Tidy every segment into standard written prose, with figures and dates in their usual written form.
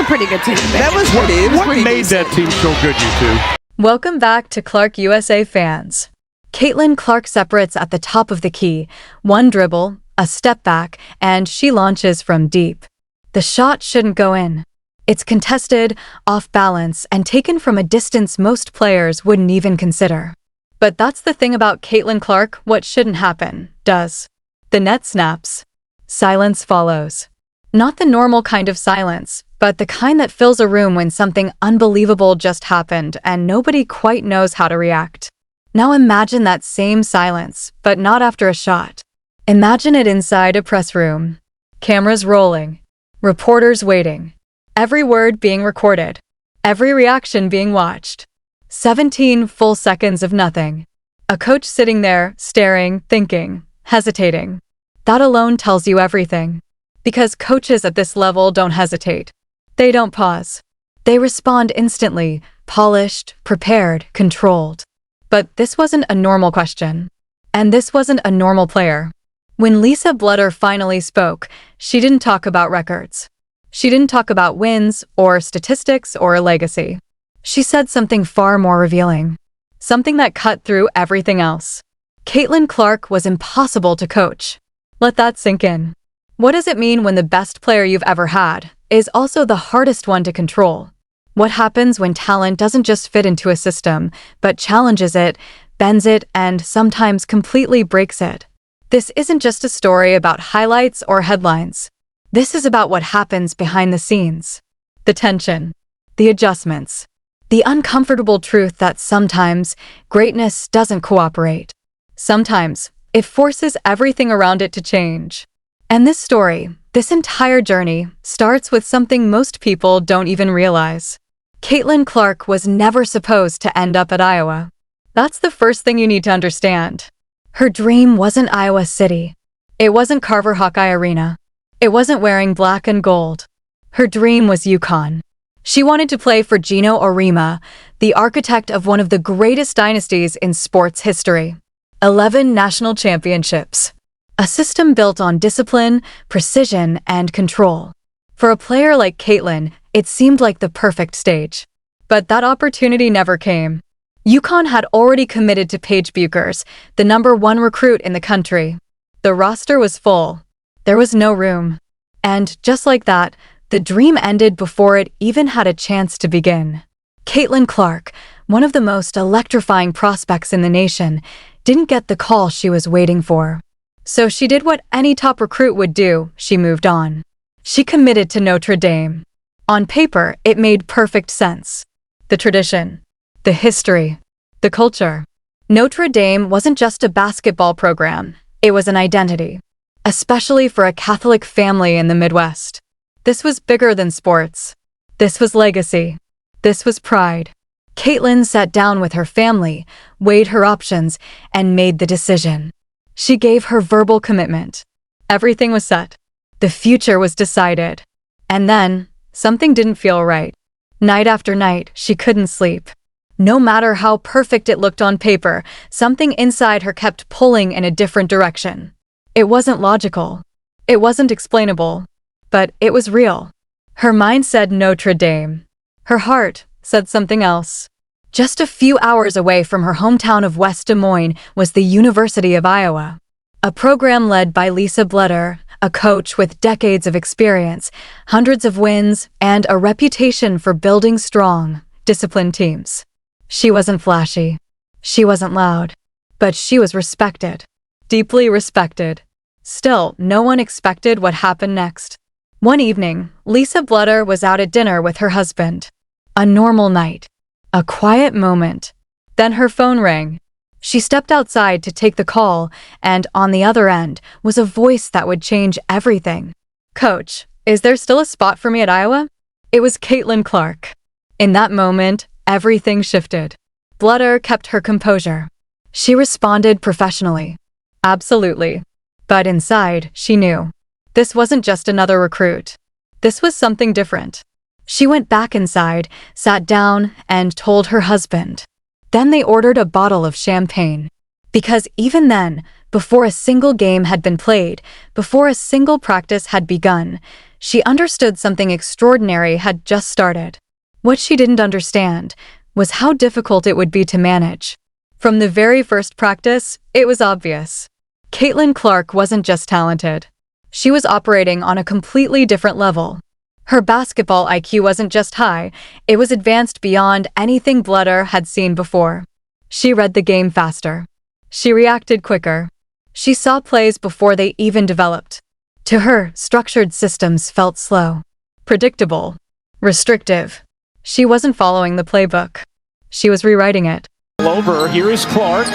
pretty good team. That was pretty. It was What pretty made decent. that team so good, you two? Welcome back to Clark USA fans. Caitlin Clark separates at the top of the key, one dribble, a step back, and she launches from deep. The shot shouldn't go in. It's contested, off balance, and taken from a distance most players wouldn't even consider. But that's the thing about Caitlin Clark, what shouldn't happen, does. The net snaps. Silence follows. Not the normal kind of silence, but the kind that fills a room when something unbelievable just happened and nobody quite knows how to react. Now imagine that same silence, but not after a shot. Imagine it inside a press room. Cameras rolling. Reporters waiting. Every word being recorded. Every reaction being watched. 17 full seconds of nothing. A coach sitting there, staring, thinking, hesitating. That alone tells you everything. Because coaches at this level don't hesitate. They don't pause. They respond instantly, polished, prepared, controlled. But this wasn't a normal question. And this wasn't a normal player. When Lisa Bluder finally spoke, she didn't talk about records. She didn't talk about wins, or statistics, or legacy. She said something far more revealing. Something that cut through everything else. Caitlin Clark was impossible to coach. Let that sink in. What does it mean when the best player you've ever had is also the hardest one to control? What happens when talent doesn't just fit into a system, but challenges it, bends it, and sometimes completely breaks it? This isn't just a story about highlights or headlines. This is about what happens behind the scenes. The tension, the adjustments, the uncomfortable truth that sometimes greatness doesn't cooperate. Sometimes it forces everything around it to change. And this story, this entire journey, starts with something most people don't even realize. Caitlin Clark was never supposed to end up at Iowa. That's the first thing you need to understand. Her dream wasn't Iowa City. It wasn't Carver Hawkeye Arena. It wasn't wearing black and gold. Her dream was UConn. She wanted to play for Gino Auriemma, the architect of one of the greatest dynasties in sports history. 11 national championships. A system built on discipline, precision, and control. For a player like Caitlin, it seemed like the perfect stage. But that opportunity never came. UConn had already committed to Paige Bueckers, the #1 recruit in the country. The roster was full. There was no room. And just like that, the dream ended before it even had a chance to begin. Caitlin Clark, one of the most electrifying prospects in the nation, didn't get the call she was waiting for. So she did what any top recruit would do, she moved on. She committed to Notre Dame. On paper, it made perfect sense. The tradition, the history, the culture. Notre Dame wasn't just a basketball program, it was an identity. Especially for a Catholic family in the Midwest. This was bigger than sports. This was legacy. This was pride. Caitlin sat down with her family, weighed her options, and made the decision. She gave her verbal commitment. Everything was set. The future was decided. And then, something didn't feel right. Night after night, she couldn't sleep. No matter how perfect it looked on paper, something inside her kept pulling in a different direction. It wasn't logical. It wasn't explainable. But it was real. Her mind said Notre Dame. Her heart said something else. Just a few hours away from her hometown of West Des Moines was the University of Iowa. A program led by Lisa Bluder, a coach with decades of experience, hundreds of wins, and a reputation for building strong, disciplined teams. She wasn't flashy. She wasn't loud. But she was respected. Deeply respected. Still, no one expected what happened next. One evening, Lisa Bluder was out at dinner with her husband. A normal night. A quiet moment. Then her phone rang. She stepped outside to take the call, and on the other end was a voice that would change everything. "Coach, is there still a spot for me at Iowa?" It was Caitlin Clark. In that moment, everything shifted. Bluder kept her composure. She responded professionally. Absolutely. But inside, she knew. This wasn't just another recruit. This was something different. She went back inside, sat down, and told her husband. Then they ordered a bottle of champagne. Because even then, before a single game had been played, before a single practice had begun. She understood something extraordinary had just started. What she didn't understand was how difficult it would be to manage. From the very first practice, it was obvious. Caitlin Clark wasn't just talented. She was operating on a completely different level. Her basketball IQ wasn't just high, it was advanced beyond anything Bluder had seen before. She read the game faster. She reacted quicker. She saw plays before they even developed. To her, structured systems felt slow, predictable, restrictive. She wasn't following the playbook. She was rewriting it. Over, here is Clark.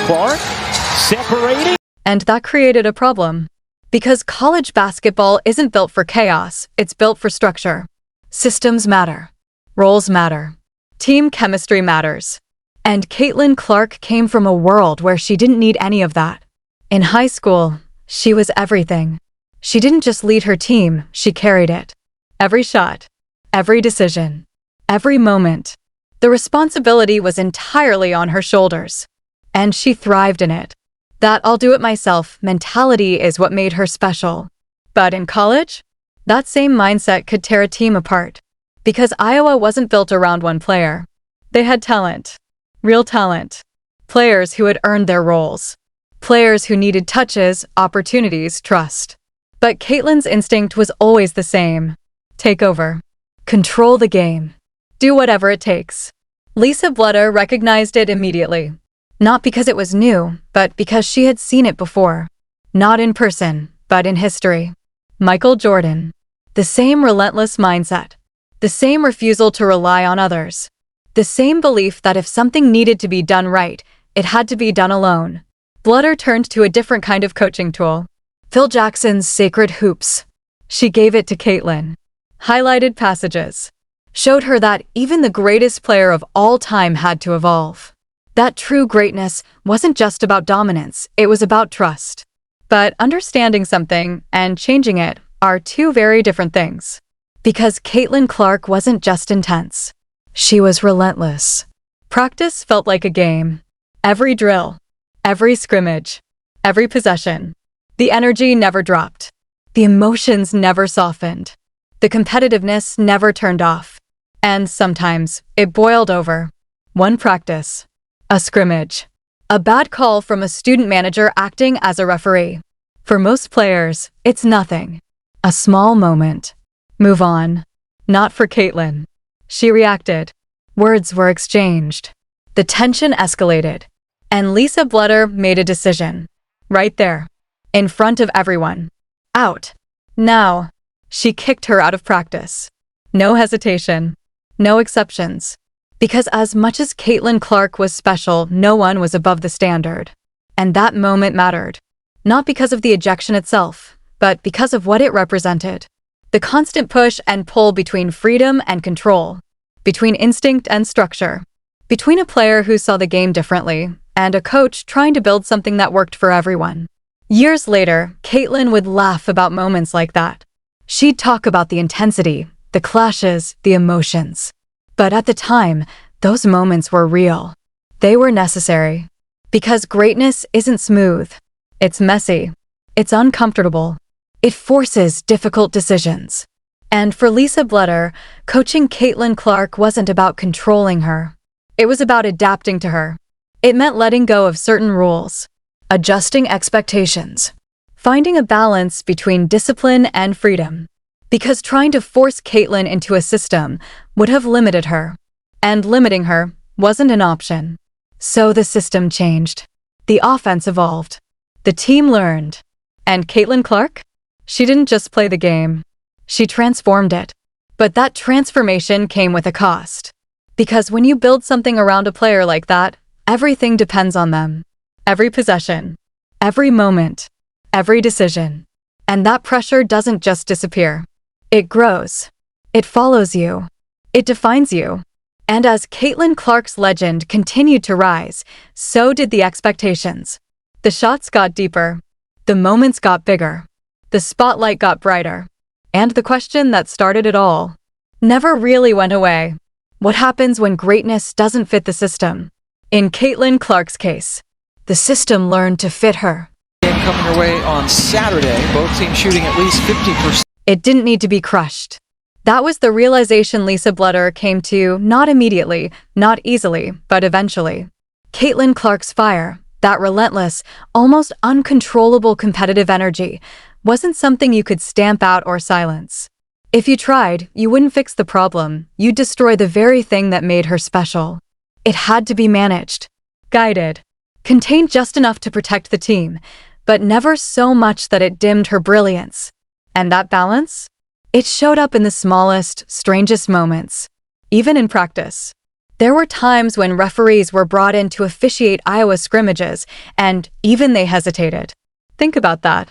Clark, separating. And that created a problem. Because college basketball isn't built for chaos, it's built for structure. Systems matter. Roles matter. Team chemistry matters. And Caitlin Clark came from a world where she didn't need any of that. In high school, she was everything. She didn't just lead her team, she carried it. Every shot, every decision, every moment. The responsibility was entirely on her shoulders. And she thrived in it. That I'll-do-it-myself mentality is what made her special. But in college, that same mindset could tear a team apart. Because Iowa wasn't built around one player. They had talent. Real talent. Players who had earned their roles. Players who needed touches, opportunities, trust. But Caitlin's instinct was always the same. Take over. Control the game. Do whatever it takes. Lisa Bluder recognized it immediately. Not because it was new, but because she had seen it before. Not in person, but in history. Michael Jordan. The same relentless mindset. The same refusal to rely on others. The same belief that if something needed to be done right, it had to be done alone. Bluder turned to a different kind of coaching tool. Phil Jackson's sacred hoops. She gave it to Caitlin. Highlighted passages. Showed her that even the greatest player of all time had to evolve. That true greatness wasn't just about dominance, it was about trust. But understanding something and changing it are two very different things. Because Caitlin Clark wasn't just intense. She was relentless. Practice felt like a game. Every drill, every scrimmage, every possession. The energy never dropped. The emotions never softened. The competitiveness never turned off. And sometimes it boiled over. One practice. A scrimmage. A bad call from a student manager acting as a referee. For most players, it's nothing. A small moment. Move on. Not for Caitlin. She reacted. Words were exchanged. The tension escalated. And Lisa Bluder made a decision. Right there. In front of everyone. Out. Now. She kicked her out of practice. No hesitation. No exceptions. Because as much as Caitlin Clark was special, no one was above the standard. And that moment mattered. Not because of the ejection itself, but because of what it represented. The constant push and pull between freedom and control. Between instinct and structure. Between a player who saw the game differently, and a coach trying to build something that worked for everyone. Years later, Caitlin would laugh about moments like that. She'd talk about the intensity, the clashes, the emotions. But at the time, those moments were real. They were necessary. Because greatness isn't smooth. It's messy. It's uncomfortable. It forces difficult decisions. And for Lisa Bluder, coaching Caitlin Clark wasn't about controlling her. It was about adapting to her. It meant letting go of certain rules, adjusting expectations, finding a balance between discipline and freedom. Because trying to force Caitlin into a system would have limited her. And limiting her wasn't an option. So the system changed. The offense evolved. The team learned. And Caitlin Clark? She didn't just play the game. She transformed it. But that transformation came with a cost. Because when you build something around a player like that, everything depends on them. Every possession. Every moment. Every decision. And that pressure doesn't just disappear. It grows. It follows you. It defines you. And as Caitlin Clark's legend continued to rise, so did the expectations. The shots got deeper. The moments got bigger. The spotlight got brighter. And the question that started it all never really went away. What happens when greatness doesn't fit the system? In Caitlin Clark's case, the system learned to fit her. game coming your way on Saturday. Both teams shooting at least 50%. It didn't need to be crushed. That was the realization Lisa Bluder came to, not immediately, not easily, but eventually. Caitlin Clark's fire, that relentless, almost uncontrollable competitive energy, wasn't something you could stamp out or silence. If you tried, you wouldn't fix the problem, you'd destroy the very thing that made her special. It had to be managed, guided, contained just enough to protect the team, but never so much that it dimmed her brilliance. And that balance? It showed up in the smallest, strangest moments, even in practice. There were times when referees were brought in to officiate Iowa scrimmages, and even they hesitated. Think about that.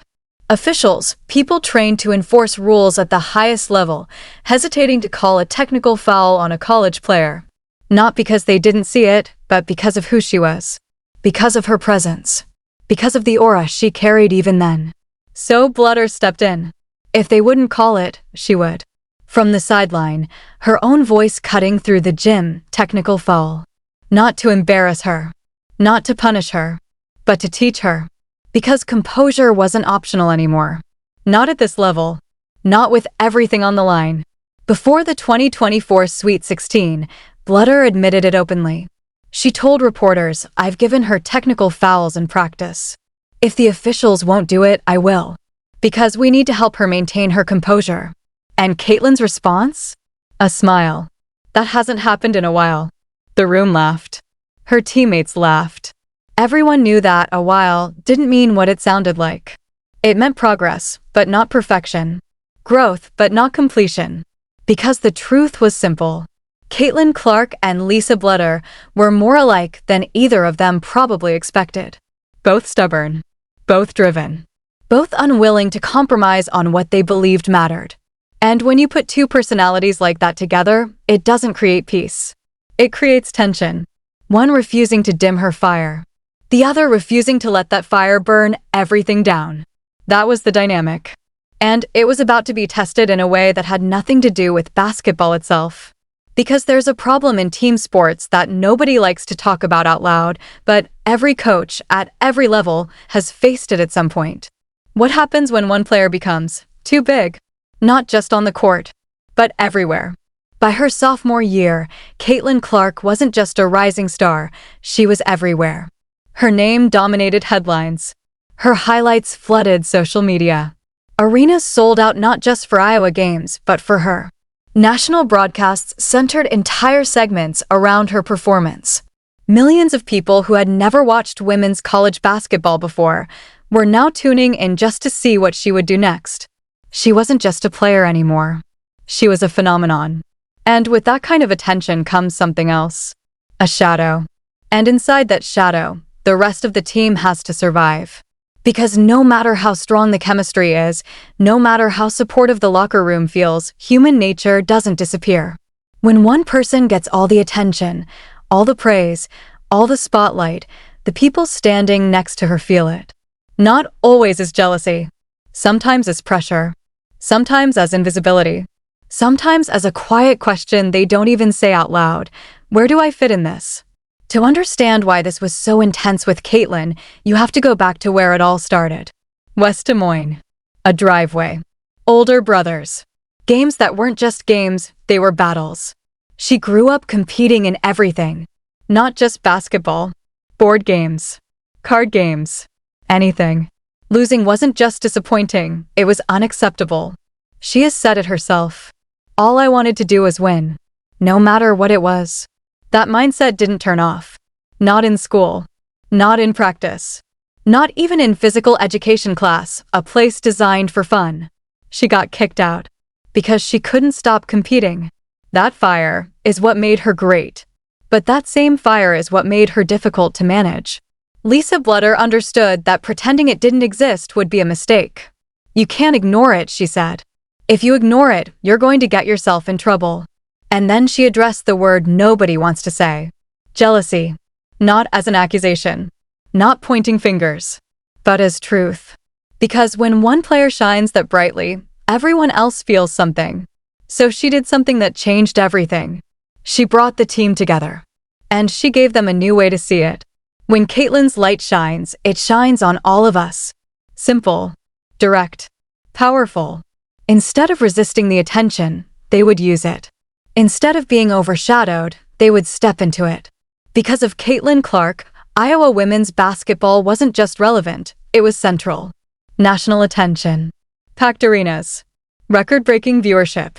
Officials, people trained to enforce rules at the highest level, hesitating to call a technical foul on a college player. Not because they didn't see it, but because of who she was. Because of her presence. Because of the aura she carried even then. So Bluder stepped in. If they wouldn't call it, she would. From the sideline, her own voice cutting through the gym, technical foul. Not to embarrass her. Not to punish her. But to teach her. Because composure wasn't optional anymore. Not at this level. Not with everything on the line. Before the 2024 Sweet 16, Bluder admitted it openly. She told reporters, "I've given her technical fouls in practice. If the officials won't do it, I will. Because we need to help her maintain her composure." And Caitlin's response? A smile. That hasn't happened in a while. The room laughed. Her teammates laughed. Everyone knew that a while didn't mean what it sounded like. It meant progress, but not perfection. Growth, but not completion. Because the truth was simple. Caitlin Clark and Lisa Bluder were more alike than either of them probably expected. Both stubborn. Both driven. Both unwilling to compromise on what they believed mattered. And when you put two personalities like that together, it doesn't create peace. It creates tension. One refusing to dim her fire. The other refusing to let that fire burn everything down. That was the dynamic. And it was about to be tested in a way that had nothing to do with basketball itself. Because there's a problem in team sports that nobody likes to talk about out loud, but every coach at every level has faced it at some point. What happens when one player becomes too big? Not just on the court, but everywhere. By her sophomore year, Caitlin Clark wasn't just a rising star, she was everywhere. Her name dominated headlines. Her highlights flooded social media. Arenas sold out not just for Iowa games, but for her. National broadcasts centered entire segments around her performance. Millions of people who had never watched women's college basketball before were now tuning in just to see what she would do next. She wasn't just a player anymore. She was a phenomenon. And with that kind of attention comes something else. A shadow. And inside that shadow, the rest of the team has to survive. Because no matter how strong the chemistry is, no matter how supportive the locker room feels, human nature doesn't disappear. When one person gets all the attention, all the praise, all the spotlight, the people standing next to her feel it. Not always as jealousy. Sometimes as pressure. Sometimes as invisibility. Sometimes as a quiet question they don't even say out loud. Where do I fit in this? To understand why this was so intense with Caitlin, you have to go back to where it all started. West Des Moines. A driveway. Older brothers. Games that weren't just games, they were battles. She grew up competing in everything. Not just basketball. Board games. Card games. Anything. Losing wasn't just disappointing, it was unacceptable. She has said it herself. All I wanted to do was win. No matter what it was. That mindset didn't turn off. Not in school. Not in practice. Not even in physical education class, a place designed for fun. She got kicked out. Because she couldn't stop competing. That fire is what made her great. But that same fire is what made her difficult to manage. Lisa Bluder understood that pretending it didn't exist would be a mistake. You can't ignore it, she said. If you ignore it, you're going to get yourself in trouble. And then she addressed the word nobody wants to say. Jealousy. Not as an accusation. Not pointing fingers. But as truth. Because when one player shines that brightly, everyone else feels something. So she did something that changed everything. She brought the team together. And she gave them a new way to see it. When Caitlin's light shines, it shines on all of us. Simple, direct, powerful. Instead of resisting the attention, they would use it. Instead of being overshadowed, they would step into it. Because of Caitlin Clark, Iowa women's basketball wasn't just relevant, it was central. National attention. Packed arenas. Record-breaking viewership.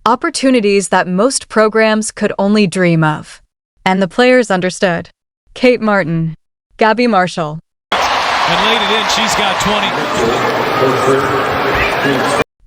Opportunities that most programs could only dream of. And the players understood. Kate Martin. Gabby Marshall. And laid it in, she's got 20.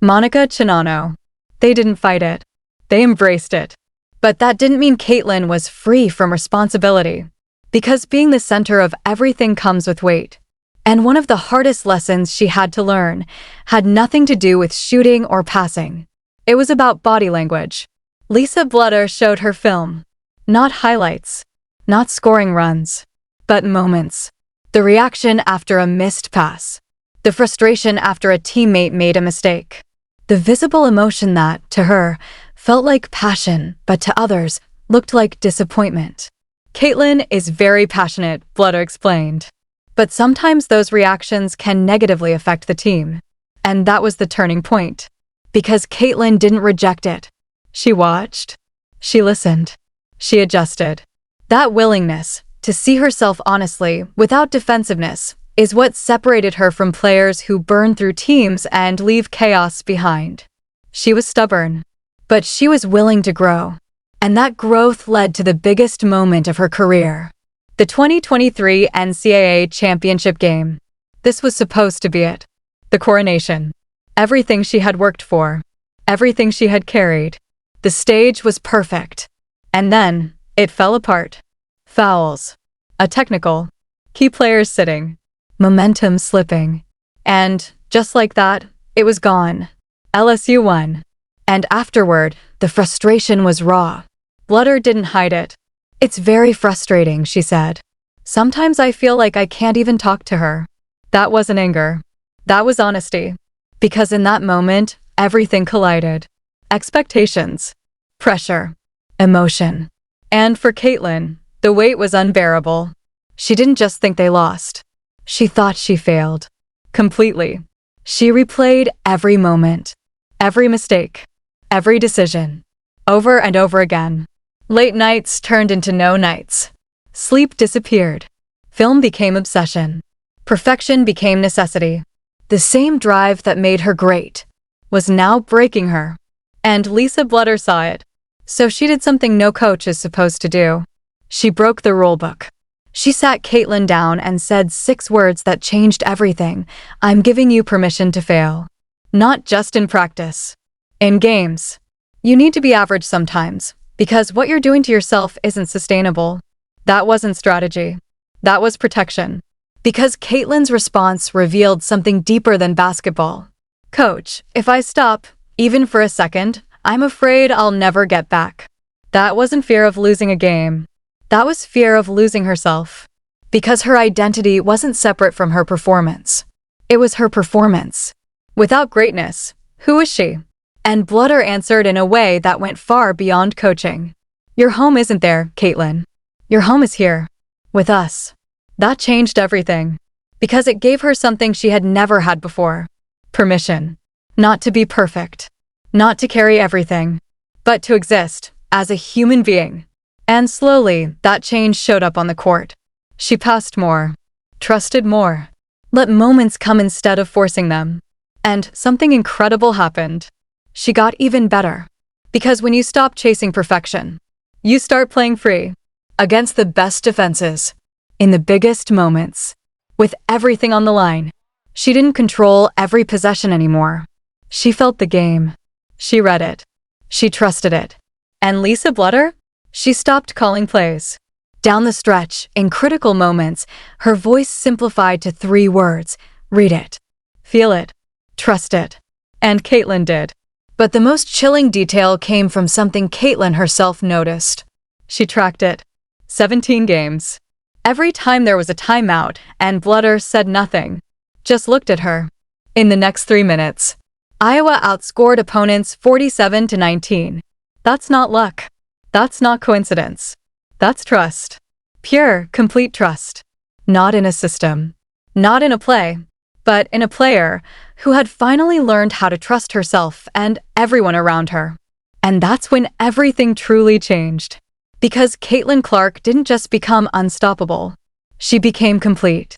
Monica Chinano. They didn't fight it. They embraced it. But that didn't mean Caitlin was free from responsibility. Because being the center of everything comes with weight. And one of the hardest lessons she had to learn had nothing to do with shooting or passing. It was about body language. Lisa Bluder showed her film. Not highlights. Not scoring runs. But moments. The reaction after a missed pass. The frustration after a teammate made a mistake. The visible emotion that, to her, felt like passion, but to others, looked like disappointment. Caitlin is very passionate, Bluder explained. But sometimes those reactions can negatively affect the team. And that was the turning point. Because Caitlin didn't reject it. She watched. She listened. She adjusted. That willingness, to see herself honestly, without defensiveness, is what separated her from players who burn through teams and leave chaos behind. She was stubborn. But she was willing to grow. And that growth led to the biggest moment of her career. The 2023 NCAA championship game. This was supposed to be it. The coronation. Everything she had worked for. Everything she had carried. The stage was perfect. And then, it fell apart. Fouls. A technical. Key players sitting. Momentum slipping. And, just like that, it was gone. LSU won. And afterward, the frustration was raw. Bluder didn't hide it. It's very frustrating, she said. Sometimes I feel like I can't even talk to her. That wasn't anger. That was honesty. Because in that moment, everything collided. Expectations. Pressure. Emotion. And for Caitlin, the weight was unbearable. She didn't just think they lost. She thought she failed. Completely. She replayed every moment. Every mistake. Every decision. Over and over again. Late nights turned into no nights. Sleep disappeared. Film became obsession. Perfection became necessity. The same drive that made her great was now breaking her. And Lisa Bluder saw it. So she did something no coach is supposed to do. She broke the rulebook. She sat Caitlin down and said 6 words that changed everything. I'm giving you permission to fail. Not just in practice. In games. You need to be average sometimes, because what you're doing to yourself isn't sustainable. That wasn't strategy. That was protection. Because Caitlin's response revealed something deeper than basketball. Coach, if I stop, even for a second, I'm afraid I'll never get back. That wasn't fear of losing a game. That was fear of losing herself. Because her identity wasn't separate from her performance. It was her performance. Without greatness, who is she? And Bluder answered in a way that went far beyond coaching. Your home isn't there, Caitlin. Your home is here. With us. That changed everything. Because it gave her something she had never had before. Permission. Not to be perfect. Not to carry everything. But to exist, as a human being. And slowly, that change showed up on the court. She passed more. Trusted more. Let moments come instead of forcing them. And something incredible happened. She got even better. Because when you stop chasing perfection, you start playing free. Against the best defenses. In the biggest moments. With everything on the line. She didn't control every possession anymore. She felt the game. She read it. She trusted it. And Lisa Bluder? She stopped calling plays. Down the stretch, in critical moments, her voice simplified to 3 words. Read it. Feel it. Trust it. And Caitlin did. But the most chilling detail came from something Caitlin herself noticed. She tracked it. 17 games. Every time there was a timeout, and Bluder said nothing. Just looked at her. In the next 3 minutes, Iowa outscored opponents 47-19. That's not luck. That's not coincidence. That's trust. Pure, complete trust. Not in a system. Not in a play. but in a player who had finally learned how to trust herself and everyone around her. And that's when everything truly changed. Because Caitlin Clark didn't just become unstoppable, she became complete.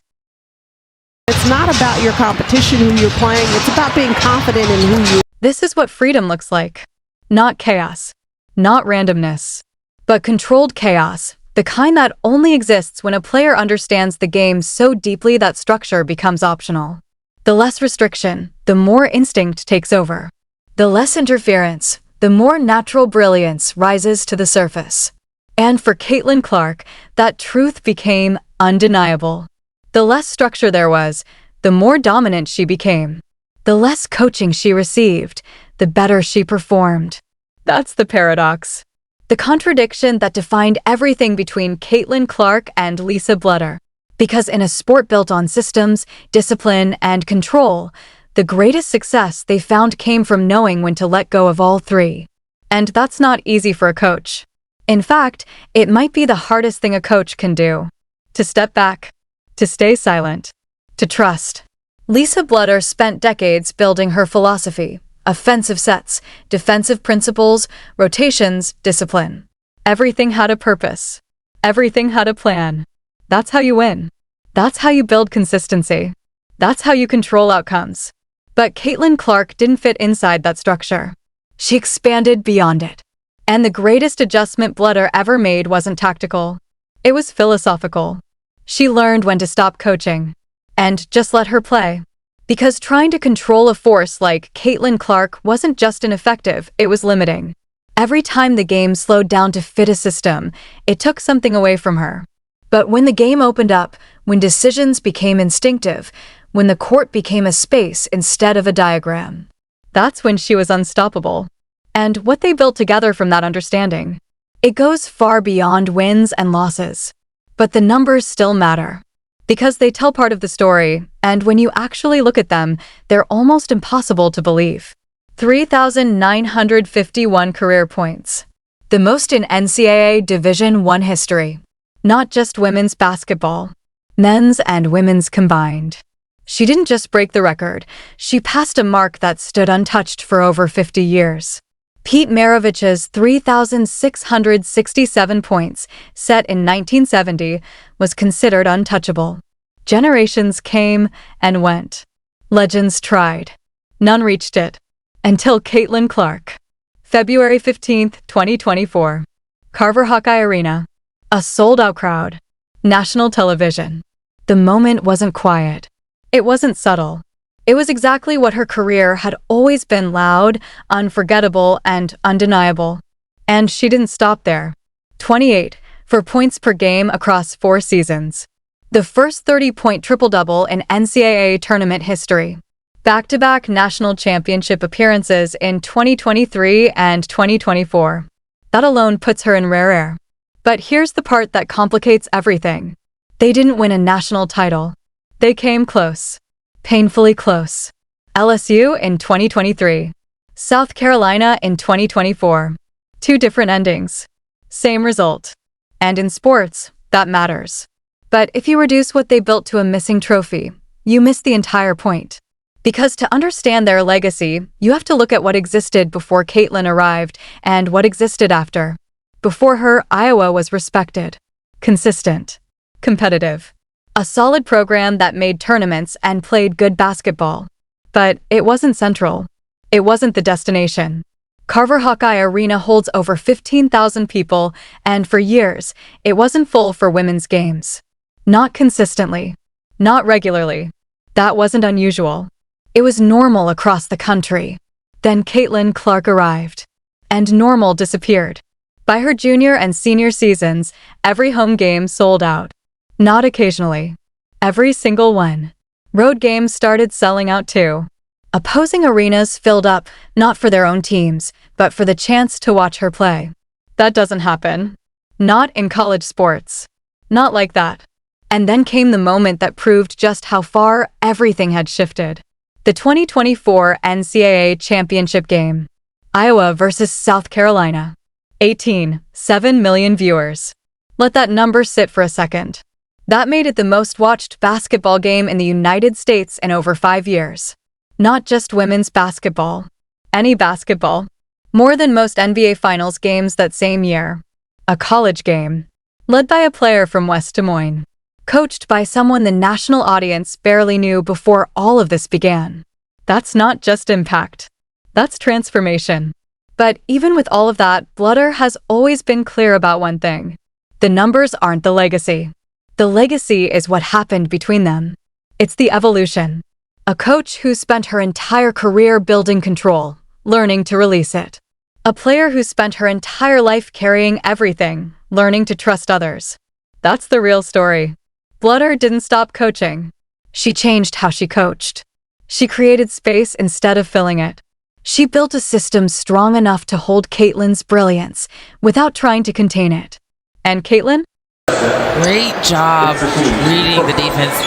It's not about your competition, who you're playing. It's about being confident in who you are. This is what freedom looks like. Not chaos, not randomness, but controlled chaos, the kind that only exists when a player understands the game so deeply that structure becomes optional. The less restriction, the more instinct takes over. The less interference, the more natural brilliance rises to the surface. And for Caitlin Clark, that truth became undeniable. The less structure there was, the more dominant she became. The less coaching she received, the better she performed. That's the paradox. The contradiction that defined everything between Caitlin Clark and Lisa Bluder. Because in a sport built on systems, discipline, and control, the greatest success they found came from knowing when to let go of all three. And that's not easy for a coach. In fact, it might be the hardest thing a coach can do. To step back, to stay silent, to trust. Lisa Bluder spent decades building her philosophy: offensive sets, defensive principles, rotations, discipline. Everything had a purpose. Everything had a plan. That's how you win. That's how you build consistency. That's how you control outcomes. But Caitlin Clark didn't fit inside that structure. She expanded beyond it. And the greatest adjustment Bluder ever made wasn't tactical. It was philosophical. She learned when to stop coaching and just let her play. Because trying to control a force like Caitlin Clark wasn't just ineffective, it was limiting. Every time the game slowed down to fit a system, it took something away from her. But when the game opened up, when decisions became instinctive, when the court became a space instead of a diagram, that's when she was unstoppable. And what they built together from that understanding, it goes far beyond wins and losses. But the numbers still matter. Because they tell part of the story, and when you actually look at them, they're almost impossible to believe. 3,951 career points. The most in NCAA Division I history. Not just women's basketball, men's and women's combined. She didn't just break the record, she passed a mark that stood untouched for over 50 years. Pete Maravich's 3,667 points, set in 1970, was considered untouchable. Generations came and went. Legends tried. None reached it. Until Caitlin Clark. February 15, 2024. Carver Hawkeye Arena. A sold-out crowd. National television. The moment wasn't quiet. It wasn't subtle. It was exactly what her career had always been: loud, unforgettable, and undeniable. And she didn't stop there. 28 for points per game across 4 seasons. The first 30-point triple-double in NCAA tournament history. Back-to-back national championship appearances in 2023 and 2024. That alone puts her in rare air. But here's the part that complicates everything. They didn't win a national title. They came close. Painfully close. LSU in 2023. South Carolina in 2024. 2 different endings. Same result. And in sports, that matters. But if you reduce what they built to a missing trophy, you miss the entire point. Because to understand their legacy, you have to look at what existed before Caitlin arrived and what existed after. Before her, Iowa was respected, consistent, competitive. A solid program that made tournaments and played good basketball. But it wasn't central. It wasn't the destination. Carver Hawkeye Arena holds over 15,000 people, and for years, it wasn't full for women's games. Not consistently. Not regularly. That wasn't unusual. It was normal across the country. Then Caitlin Clark arrived. And normal disappeared. By her junior and senior seasons, every home game sold out. Not occasionally. Every single one. Road games started selling out too. Opposing arenas filled up, not for their own teams, but for the chance to watch her play. That doesn't happen. Not in college sports. Not like that. And then came the moment that proved just how far everything had shifted. The 2024 NCAA Championship Game. Iowa versus South Carolina. 7 million viewers. Let that number sit for a second. That made it the most watched basketball game in the United States in over 5 years. Not just women's basketball. Any basketball. More than most NBA Finals games that same year. A college game. Led by a player from West Des Moines. Coached by someone the national audience barely knew before all of this began. That's not just impact. That's transformation. But even with all of that, Bluder has always been clear about one thing. The numbers aren't the legacy. The legacy is what happened between them. It's the evolution. A coach who spent her entire career building control, learning to release it. A player who spent her entire life carrying everything, learning to trust others. That's the real story. Bluder didn't stop coaching. She changed how she coached. She created space instead of filling it. She built a system strong enough to hold Caitlin's brilliance without trying to contain it. And Caitlin? Great job reading the defense.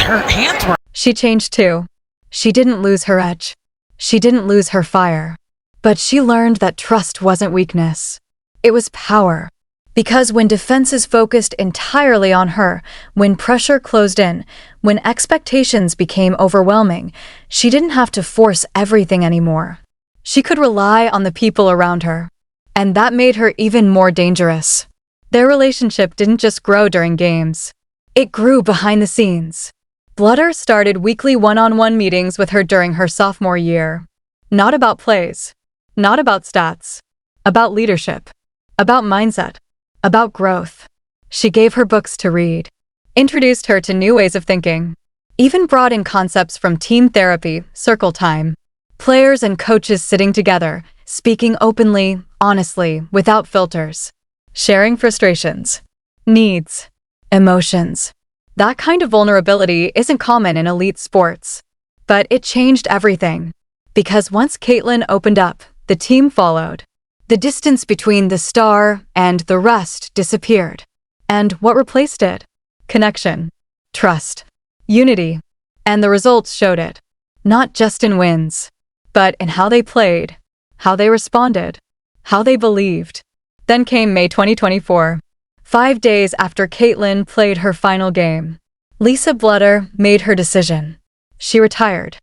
Her hands were... She changed too. She didn't lose her edge. She didn't lose her fire. But she learned that trust wasn't weakness. It was power. Because when defenses focused entirely on her, when pressure closed in, when expectations became overwhelming, she didn't have to force everything anymore. She could rely on the people around her. And that made her even more dangerous. Their relationship didn't just grow during games. It grew behind the scenes. Bluder started weekly one-on-one meetings with her during her sophomore year. Not about plays. Not about stats. About leadership. About mindset. About growth. She gave her books to read. Introduced her to new ways of thinking. Even brought in concepts from team therapy, circle time. Players and coaches sitting together, speaking openly, honestly, without filters. Sharing frustrations. Needs. Emotions. That kind of vulnerability isn't common in elite sports. But it changed everything. Because once Caitlin opened up, the team followed. The distance between the star and the rest disappeared. And what replaced it? Connection. Trust. Unity. And the results showed it. Not just in wins, but in how they played, how they responded, how they believed. Then came May 2024. 5 days after Caitlin played her final game. Lisa Bluder made her decision. She retired.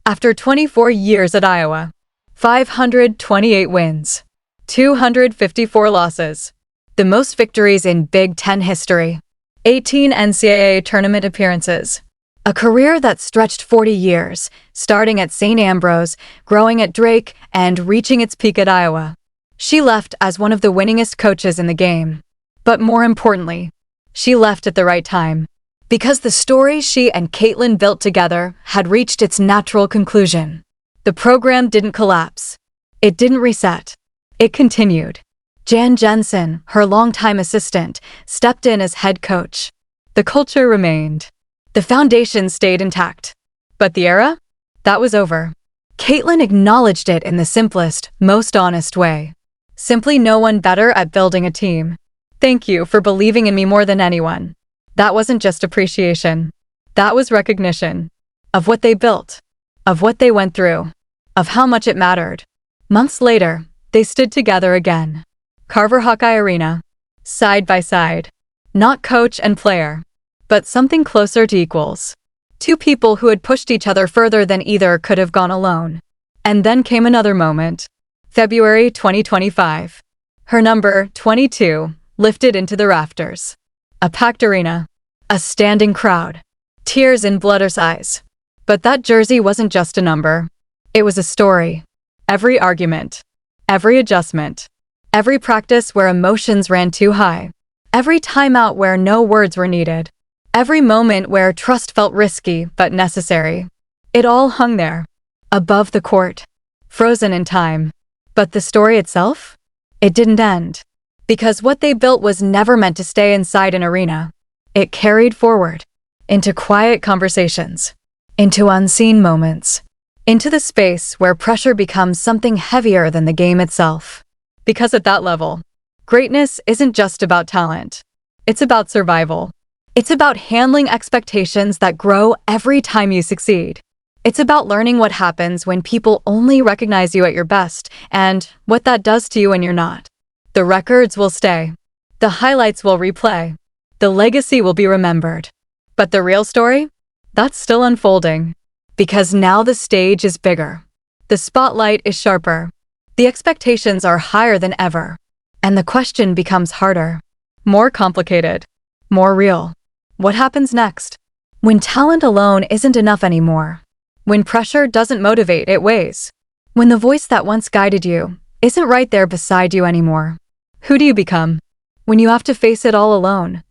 After 24 years at Iowa. 528 wins. 254 losses. The most victories in Big Ten history. 18 NCAA tournament appearances. A career that stretched 40 years, starting at St. Ambrose, growing at Drake, and reaching its peak at Iowa. She left as one of the winningest coaches in the game. But more importantly, she left at the right time. Because the story she and Caitlin built together had reached its natural conclusion. The program didn't collapse. It didn't reset. It continued. Jan Jensen, her longtime assistant, stepped in as head coach. The culture remained. The foundation stayed intact. But the era? That was over. Caitlin acknowledged it in the simplest, most honest way. Simply no one better at building a team. Thank you for believing in me more than anyone. That wasn't just appreciation. That was recognition. Of what they built. Of what they went through. Of how much it mattered. Months later, they stood together again. Carver Hawkeye Arena. Side by side. Not coach and player. But something closer to equals. Two people who had pushed each other further than either could have gone alone. And then came another moment. February 2025. Her number, 22, lifted into the rafters. A packed arena. A standing crowd. Tears in Bluder's eyes. But that jersey wasn't just a number. It was a story. Every argument. Every adjustment. Every practice where emotions ran too high. Every timeout where no words were needed. Every moment where trust felt risky but necessary. It all hung there. Above the court. Frozen in time. But the story itself? It didn't end. Because what they built was never meant to stay inside an arena. It carried forward. Into quiet conversations. Into unseen moments. Into the space where pressure becomes something heavier than the game itself. Because at that level, greatness isn't just about talent. It's about survival. It's about handling expectations that grow every time you succeed. It's about learning what happens when people only recognize you at your best and what that does to you when you're not. The records will stay. The highlights will replay. The legacy will be remembered. But the real story? That's still unfolding. Because now the stage is bigger. The spotlight is sharper. The expectations are higher than ever. And the question becomes harder, more complicated, more real. What happens next? When talent alone isn't enough anymore. When pressure doesn't motivate, it weighs. When the voice that once guided you isn't right there beside you anymore. Who do you become? When you have to face it all alone.